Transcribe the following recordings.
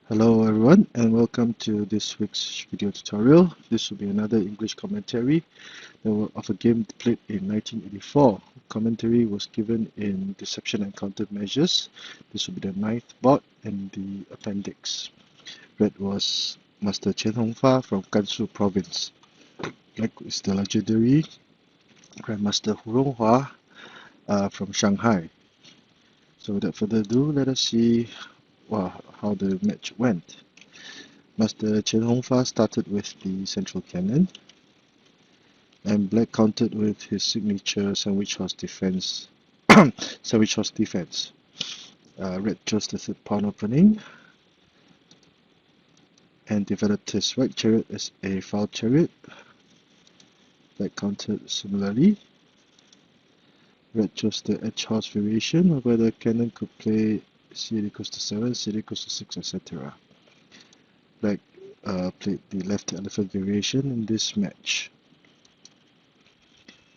Hello everyone and welcome to this week's video tutorial. This will be another English commentary of a game played in 1984. Commentary was given in Deception and Countermeasures. This will be the ninth board in the appendix. Red was Master Qian Hongfa from Gansu province. Black is the legendary Grandmaster Hu Ronghua from Shanghai. So without further ado, let us see how the match went. Master Qian Hongfa started with the central cannon, and Black countered with his signature sandwich horse defense. Red chose the third pawn opening and developed his right chariot as a foul chariot. Black countered similarly. Red chose the edge horse variation, where the cannon could play c8 equals to 7, c8 equals to 6, etc. Black played the left elephant variation in this match.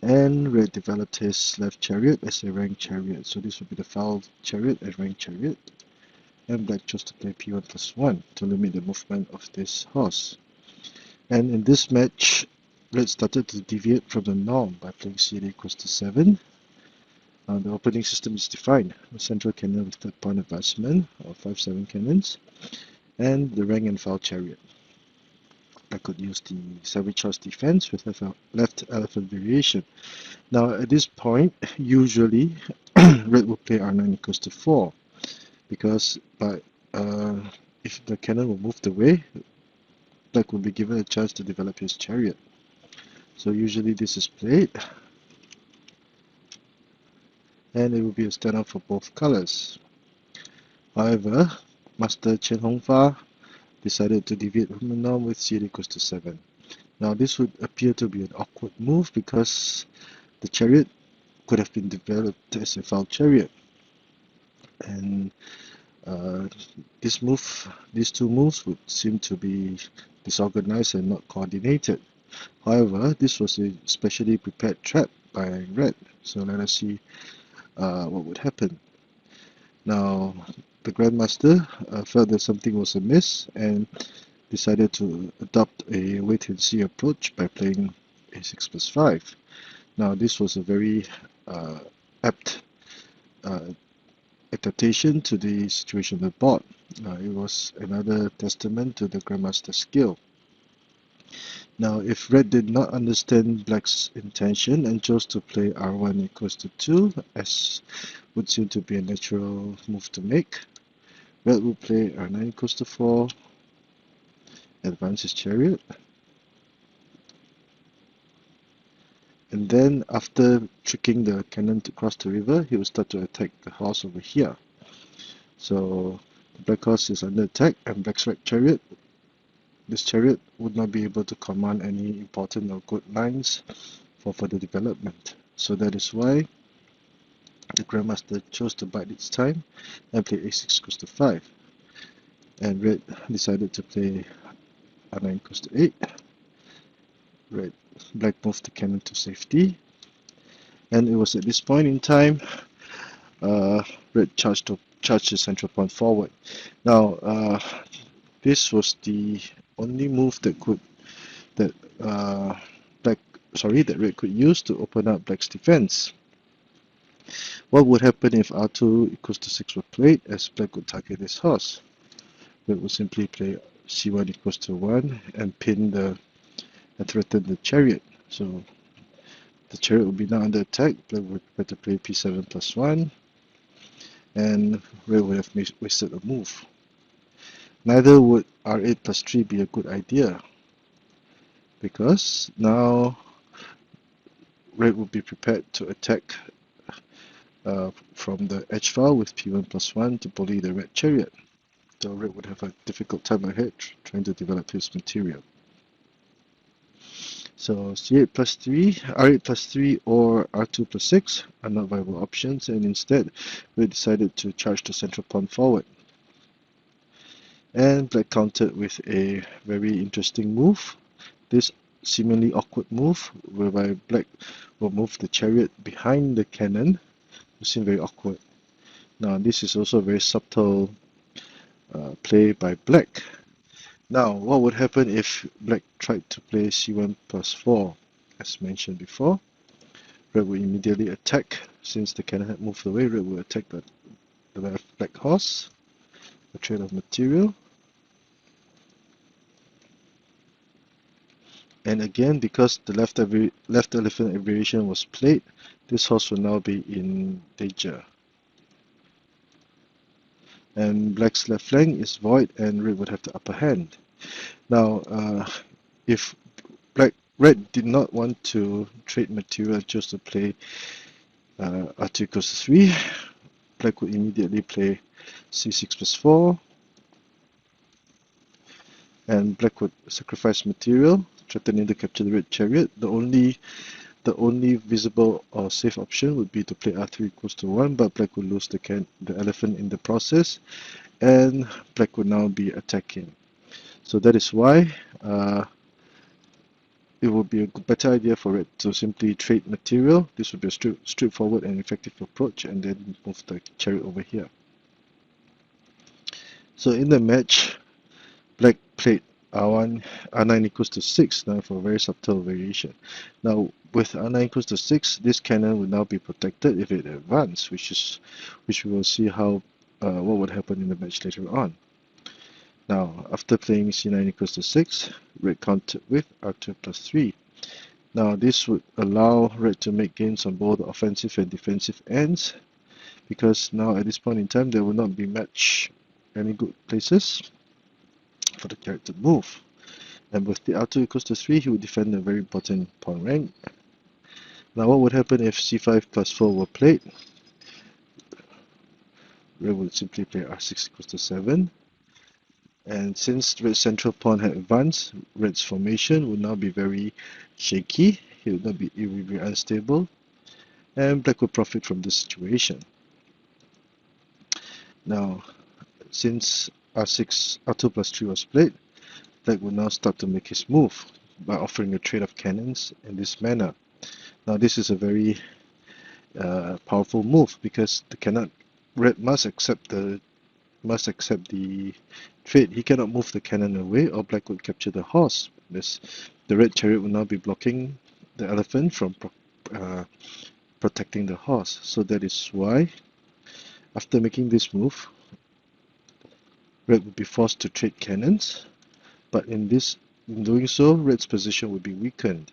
And Red developed his left chariot as a rank chariot. So this would be the foul chariot and rank chariot. And Black chose to play p1 plus 1 to limit the movement of this horse. And in this match, Red started to deviate from the norm by playing c8 equals to 7. The opening system is defined. The central cannon with third pawn advancement, or 5-7 cannons, and the rank and foul chariot. I could use the sandwich horse defense with left elephant variation. Now at this point, usually Red will play r9 equals to 4, because if the cannon will move the way, Black will be given a chance to develop his chariot. So usually this is played, and it will be a standout for both colors. However, Master Qian Hongfa decided to deviate from the norm with c8 equals to 7. Now this would appear to be an awkward move because the chariot could have been developed as a foul chariot. And these two moves would seem to be disorganized and not coordinated. However, this was a specially prepared trap by Red. So let us see what would happen. Now, the Grandmaster felt that something was amiss and decided to adopt a wait-and-see approach by playing a6 plus 5. Now, this was a very apt adaptation to the situation on the board. It was another testament to the Grandmaster's skill. Now, if Red did not understand Black's intention and chose to play r1 equals to 2, as would seem to be a natural move to make, Red will play r9 equals to 4, advance his chariot, and then after tricking the cannon to cross the river, he will start to attack the horse over here. So the black horse is under attack, and Black's right chariot, this chariot would not be able to command any important or good lines for further development. So that is why the Grandmaster chose to bide its time and play a6 equals to 5. And Red decided to play r9 equals to 8. Black moved the cannon to safety. And it was at this point in time Red charged the central pawn forward. Now this was the only move that Red could use to open up Black's defense. What would happen if r2 equals to 6 were played, as Black would target this horse? Red would simply play c1 equals to 1 and threaten the chariot. So the chariot would be now under attack. Black would better play p7 plus 1, and Red would have wasted a move. Neither would r8 plus 3 be a good idea, because now Red would be prepared to attack from the edge file with p1 plus 1 to bully the red chariot. So Red would have a difficult time ahead trying to develop his material. So c8 plus 3, r8 plus 3 or r2 plus 6 are not viable options, and instead we decided to charge the central pawn forward. And Black countered with a very interesting move, this seemingly awkward move whereby Black will move the chariot behind the cannon. It seemed very awkward. Now this is also a very subtle play by black. Now, what would happen if black tried to play c1 plus 4? As mentioned before, red would immediately attack. Since the cannon had moved away, red would attack the left black horse, a trade of material. And again, because the left elephant variation was played, this horse will now be in danger. And black's left flank is void, and red would have the upper hand. Now, if red did not want to trade material, chose to play r2 equals to 3, black would immediately play c6 plus 4, and black would sacrifice material, threatening to capture the red chariot. The only visible or safe option would be to play r3 equals to 1, but black would lose the elephant in the process, and black would now be attacking. So that is why it would be a better idea for red to simply trade material. This would be a straightforward and effective approach, and then move the chariot over here. So in the match, black played r9 equals to 6, now for a very subtle variation. Now with r9 equals to 6, this cannon will now be protected if it advances, which we will see how what would happen in the match later on. Now after playing c9 equals to 6, red countered with r2 plus 3. Now this would allow red to make gains on both the offensive and defensive ends, because now at this point in time there will not be any good places for the character to move. And with the r2 equals to 3, he would defend a very important pawn rank. Now what would happen if c5 plus 4 were played? Red would simply play r6 equals to 7. And since red's central pawn had advanced, red's formation would now be very shaky. It would be unstable, and black would profit from this situation. Now, since r2 plus 3 was played, black would now start to make his move by offering a trade of cannons in this manner. Now this is a very powerful move, because red must accept the trade. He cannot move the cannon away, or black would capture the horse. The red chariot will now be blocking the elephant from protecting the horse. So that is why, after making this move, red would be forced to trade cannons, but in doing so, red's position would be weakened.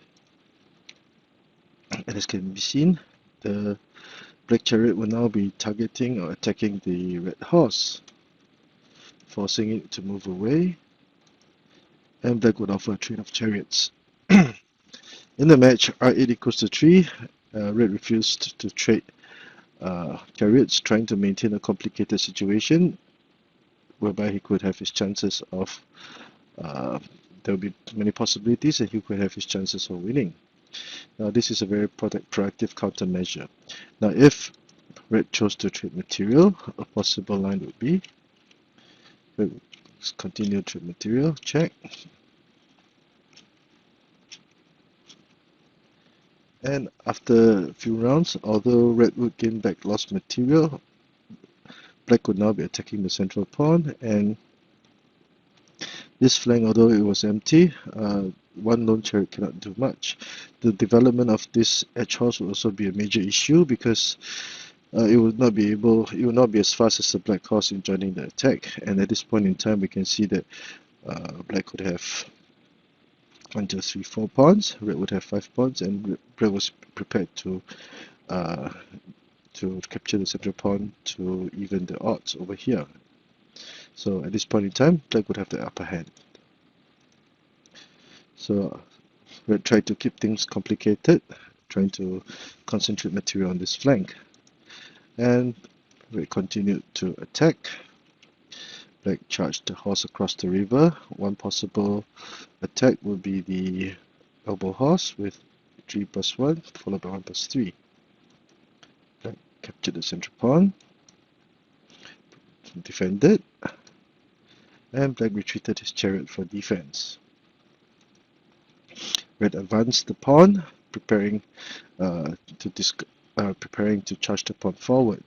And as can be seen, the black chariot will now be targeting or attacking the red horse, forcing it to move away, and black would offer a trade of chariots. In the match, r8 equals to 3, red refused to trade chariots, trying to maintain a complicated situation whereby he could have his chances of there will be many possibilities, and he could have his chances of winning. Now this is a very proactive countermeasure. Now if red chose to trade material, a possible line would be red would continue to trade material, check, and after a few rounds, although red would gain back lost material, black would now be attacking the central pawn, and this flank, although it was empty, one lone chariot cannot do much. The development of this edge horse will also be a major issue, because it will not be as fast as the black horse in joining the attack. And at this point in time, we can see that black would have 1, 2, 3, 4 pawns, red would have 5 pawns, and red was prepared to capture the central pawn to even the odds over here. So at this point in time, black would have the upper hand. So red tried to keep things complicated, trying to concentrate material on this flank. And red continued to attack. Black charged the horse across the river. One possible attack would be the elbow horse with 3 plus 1, followed by 1 plus 3. Black captured the central pawn, defended, and black retreated his chariot for defense. Red advanced the pawn, preparing to charge the pawn forward.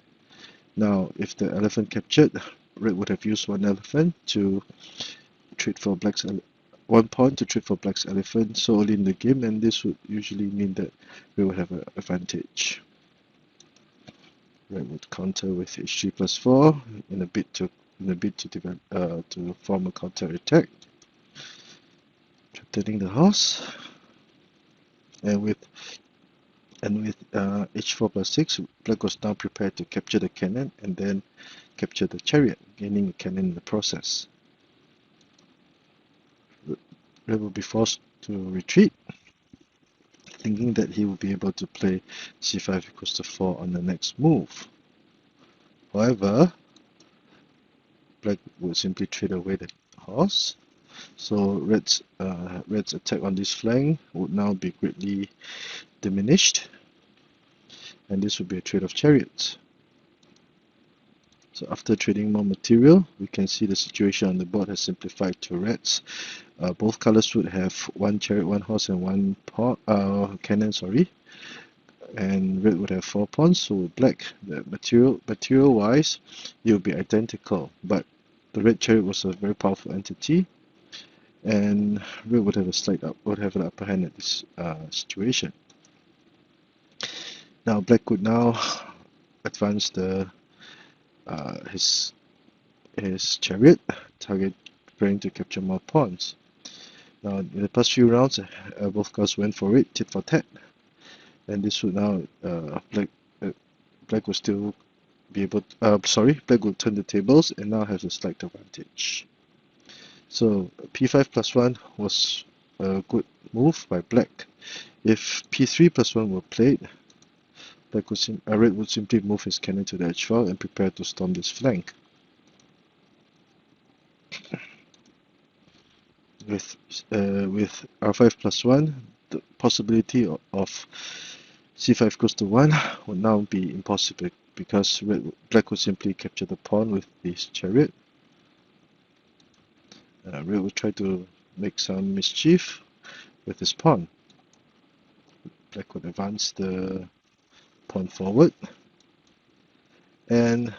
Now, if the elephant captured, red would have used one elephant to trade for black's one pawn to trade for black's elephant so early in the game, and this would usually mean that red would have an advantage. Red would counter with h3 plus 4 in a bid to to form a counter attack, turning the horse, and with h4 plus 6, black was now prepared to capture the cannon and then capture the chariot, gaining a cannon in the process. Red will be forced to retreat, thinking that he will be able to play c5 equals to 4 on the next move. However, black would simply trade away the horse, so red's attack on this flank would now be greatly diminished, and this would be a trade of chariots. So after trading more material, we can see the situation on the board has simplified to reds. Both colors would have one chariot, one horse, and one cannon, and red would have 4 pawns. So with black, the material wise, it would be identical, but the red chariot was a very powerful entity, and red would have an upper hand at this situation. Now black could now advance his chariot, preparing to capture more pawns. Now in the past few rounds, both colors went for it, tit for tat, and this would now black will still be able to, black will turn the tables and now has a slight advantage. So p5 plus 1 was a good move by black. If p3 plus 1 were played, red would simply move his cannon to the edge file and prepare to storm this flank. With r5 plus 1, the possibility of c5 goes to 1 would now be impossible, because black would simply capture the pawn with this chariot. Red would try to make some mischief with his pawn. Black would advance the pawn forward, and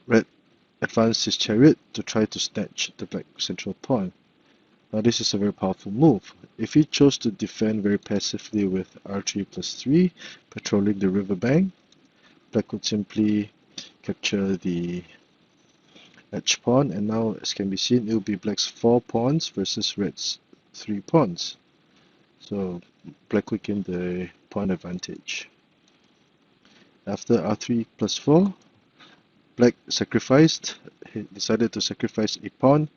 red advanced his chariot to try to snatch the black central pawn. Now this is a very powerful move. If he chose to defend very passively with r3 plus 3, patrolling the riverbank, black would simply capture the edge pawn, and now as can be seen, it will be black's 4 pawns versus red's 3 pawns. So black would gain the pawn advantage. After r3 plus 4, black decided to sacrifice a pawn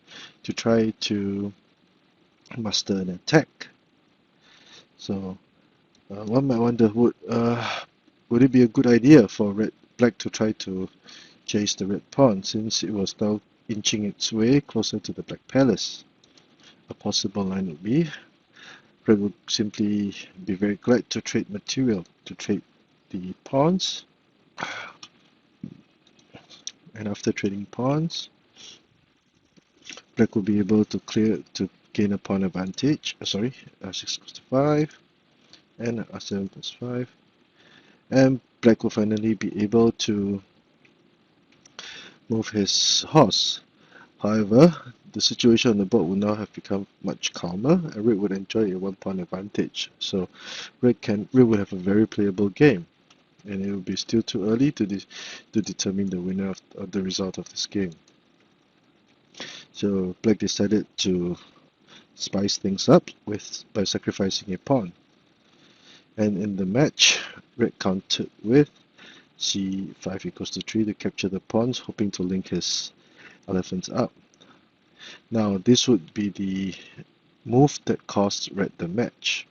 to try to master an attack. So one might wonder, would it be a good idea for black to try to chase the red pawn, since it was now inching its way closer to the black palace? A possible line would be red would simply be very glad to trade material, to trade the pawns, and after trading pawns, black will be able to gain a pawn advantage. R6 goes to 5, and R7 plus 5, and black will finally be able to move his horse. However, the situation on the board would now have become much calmer, and red would enjoy a 1 pawn advantage. So red would have a very playable game, and it will be still too early to determine the winner of the result of this game. So black decided to spice things up by sacrificing a pawn, and in the match, red countered with c5 equals to 3 to capture the pawns, hoping to link his elephants up. Now this would be the move that cost red the match.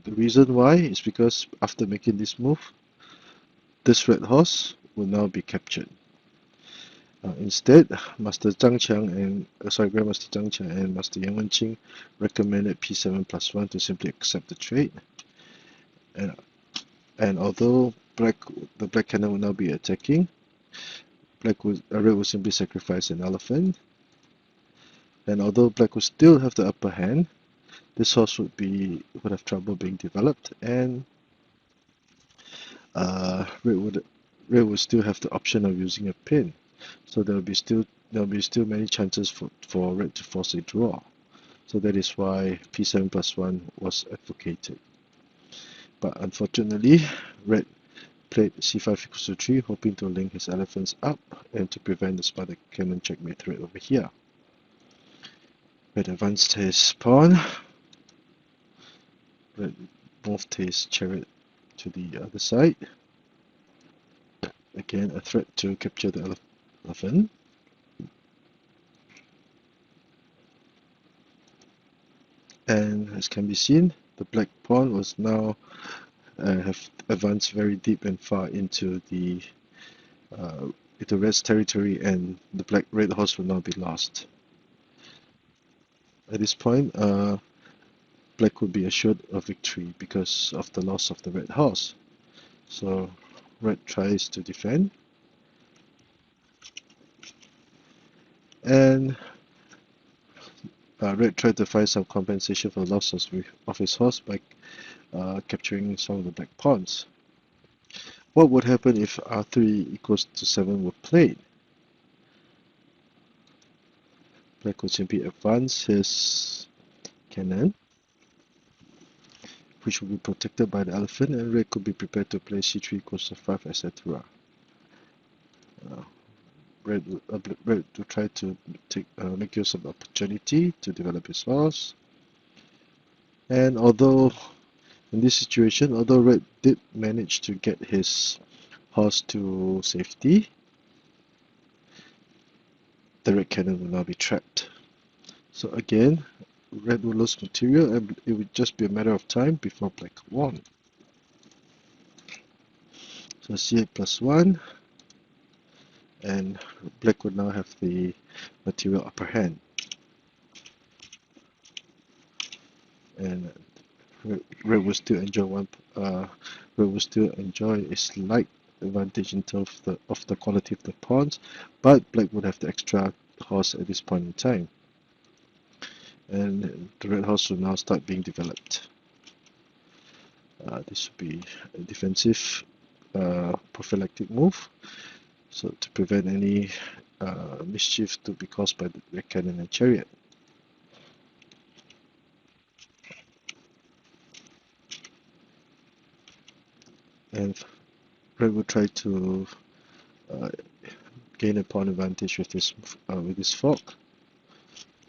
The reason why is because after making this move, this red horse will now be captured. Instead, Grandmaster Zhang and Master Wenqing recommended p7 plus 1 to simply accept the trade. And although the black cannon will now be attacking, red will simply sacrifice an elephant. And although black will still have the upper hand, this horse would have trouble being developed, and red red will still have the option of using a pin. So there'll be still many chances for red to force a draw. So that is why p7 plus 1 was advocated. But unfortunately, red played c5 equals to 3, hoping to link his elephants up and to prevent the spider cannon checkmate threat over here. Red advanced his pawn. Red moved his chariot to the other side. Again, a threat to capture the elephant. And as can be seen, the black pawn was now have advanced very deep and far into red's territory, and the red horse will now be lost. At this point, black would be assured of victory because of the loss of the red horse. So red tries to defend, and red tried to find some compensation for the loss of his horse by capturing some of the black pawns. What would happen if r3 equals to 7 were played? Black would simply advance his cannon, which would be protected by the elephant, and red could be prepared to play c3 equals to 5, etc. Red to try to make use of the opportunity to develop his horse. And although in this situation, although red did manage to get his horse to safety, the red cannon will now be trapped. So again, red will lose material, and it would just be a matter of time before black won. So c8 plus 1, and black would now have the material upper hand. And red will still enjoy a slight advantage in terms of the quality of the pawns, but black would have the extra horse at this point in time, and the red horse will now start being developed. This will be a defensive prophylactic move, so to prevent any mischief to be caused by the red cannon and chariot. And red will try to gain a pawn advantage with this fork,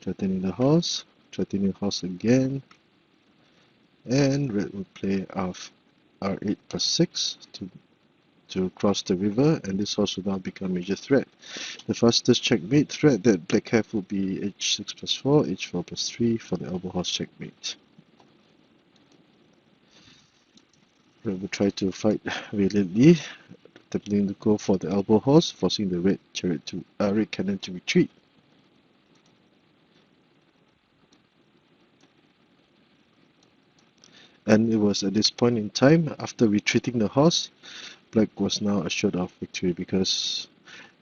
threatening the horse again, and red will play r8 plus 6 to cross the river, and this horse will now become a major threat. The fastest checkmate threat that black have will be h6 plus 4, h4 plus 3 for the elbow horse checkmate. Red will try to fight valiantly, attempting to go for the elbow horse, forcing the red cannon to retreat. And it was at this point in time, after retreating the horse, black was now assured of victory because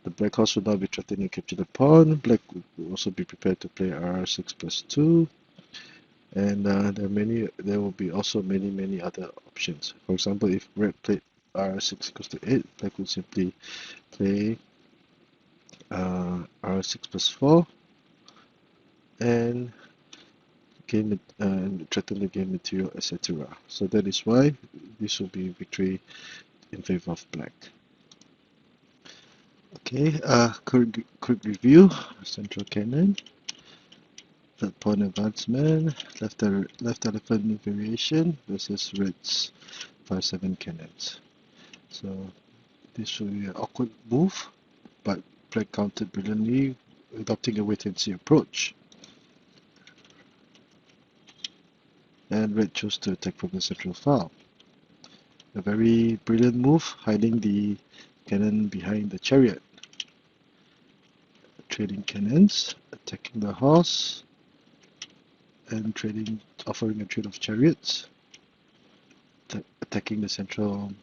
the black horse would now be threatening to capture the pawn. Black would also be prepared to play r6 plus 2, and there will be also many other options. For example, if red played r6 equals to 8, black would simply play r6 plus 4 and threaten to gain material, etc. So that is why this will be victory in favor of black. Okay, quick review. Central cannon, third pawn advancement, left elephant variation versus red's 5-7 cannons. So this will be an awkward move, but black countered brilliantly, adopting a wait-and-see approach. And red chose to attack from the central file. A very brilliant move, hiding the cannon behind the chariot. Trading cannons, attacking the horse, and offering a trade of chariots, attacking the central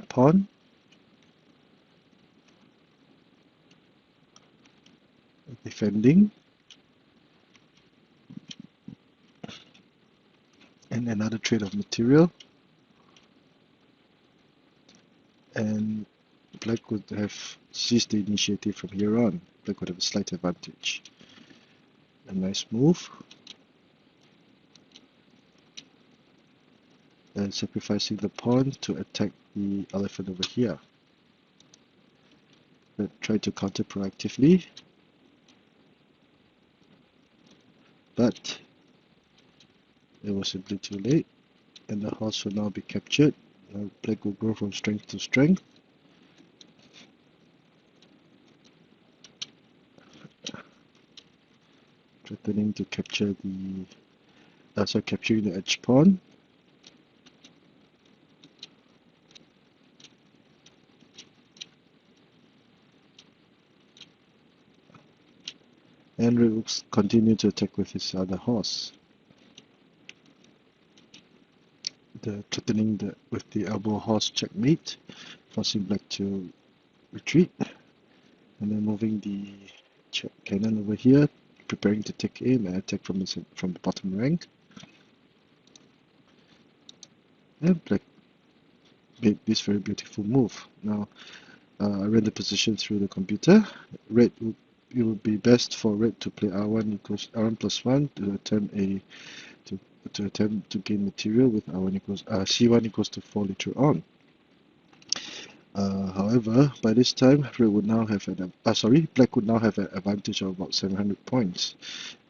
pawn, defending, and another trade of material, and black would have seized the initiative from here on. Black would have a slight advantage. A nice move. And sacrificing the pawn to attack the elephant over here. But try to counter proactively. But it was simply too late, and the horse will now be captured. Now black will go from strength to strength. Threatening to capture the capturing the edge pawn. And red will continue to attack with his other horse. Threatening with the elbow horse checkmate, forcing black to retreat. And then moving the cannon over here, preparing to take aim and attack from the bottom rank. And black made this very beautiful move. Now, I read the position through the computer. It would be best for red to play R1 plus 1 to attempt to gain material with C1 equals to 4 later on. However, by this time, black would now have an advantage of about 700 points,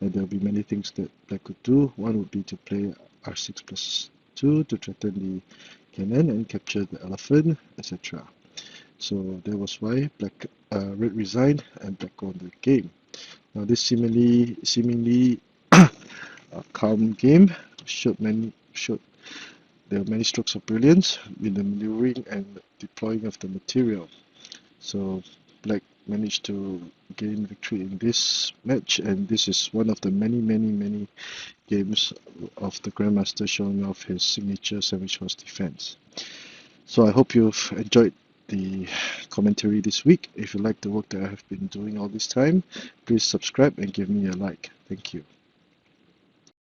and there will be many things that black could do. One would be to play R6 plus 2 to threaten the cannon and capture the elephant, etc. So that was why red resigned and black won the game. Now this seemingly calm game showed there were many strokes of brilliance in the maneuvering and deploying of the material. So black managed to gain victory in this match, and this is one of the many games of the Grandmaster showing off his signature sandwich horse defense. So I hope you've enjoyed the commentary this week. If you like the work that I have been doing all this time, please subscribe and give me a like. Thank you.